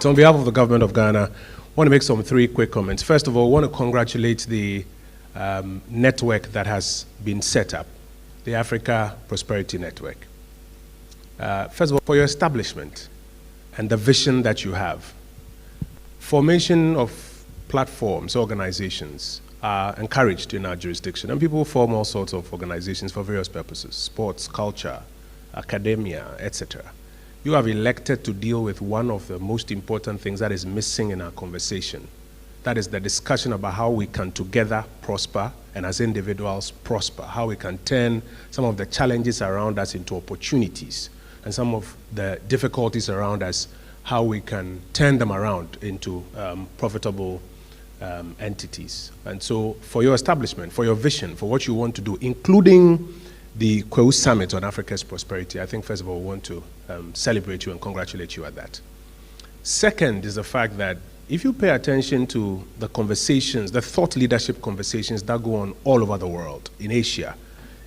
Summit. On behalf of the government of Ghana, I want to make some three quick comments. First of all, I want to congratulate the network that has been set up, the Africa Prosperity Network. First of all, for your establishment and the vision that you have. Formation of platforms, organizations are encouraged in our jurisdiction, and people form all sorts of organizations for various purposes: sports, culture, academia, etc. You have elected to deal with one of the most important things that is missing in our conversation. That is the discussion about how we can together prosper, and as individuals prosper, how we can turn some of the challenges around us into opportunities, and some of the difficulties around us, how we can turn them around into profitable entities. And so for your establishment, for your vision, for what you want to do, including the Kwahu Summit on Africa's prosperity, I think first of all we want to celebrate you and congratulate you at that. Second is the fact that if you pay attention to the conversations, the thought leadership conversations that go on all over the world, in Asia,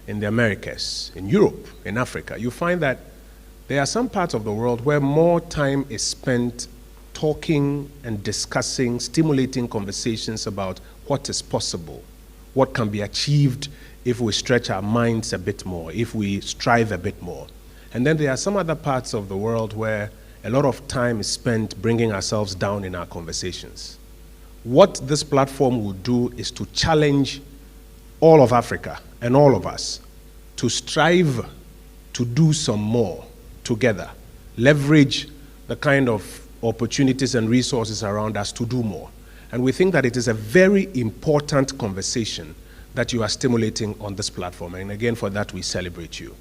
in the Americas, in Europe, in Africa, you find that there are some parts of the world where more time is spent talking and discussing, stimulating conversations about what is possible, what can be achieved if we stretch our minds a bit more, if we strive a bit more. And then there are some other parts of the world where a lot of time is spent bringing ourselves down in our conversations. What this platform will do is to challenge all of Africa and all of us to strive to do some more together, leverage the kind of opportunities and resources around us to do more. And we think that it is a very important conversation that you are stimulating on this platform. And again, for that, we celebrate you.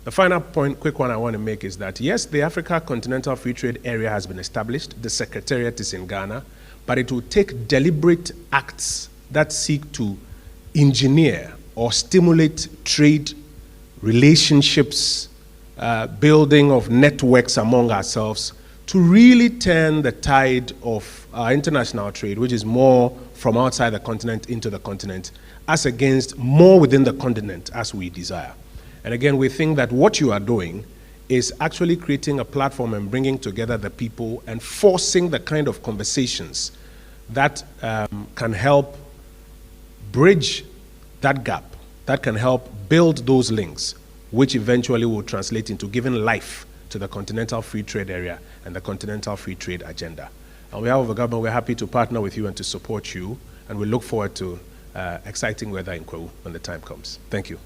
The final point, quick one I want to make is that, yes, the Africa Continental Free Trade Area has been established. The Secretariat is in Ghana, but it will take deliberate acts that seek to engineer or stimulate trade relationships, building of networks among ourselves, to really turn the tide of our international trade, which is more from outside the continent into the continent, as against more within the continent as we desire. And again, we think that what you are doing is actually creating a platform and bringing together the people and forcing the kind of conversations that can help bridge that gap, that can help build those links, which eventually will translate into giving life to the Continental Free Trade Area and the Continental Free Trade Agenda. On behalf of the government, we're happy to partner with you and to support you, and we look forward to exciting weather in Kwahu when the time comes. Thank you.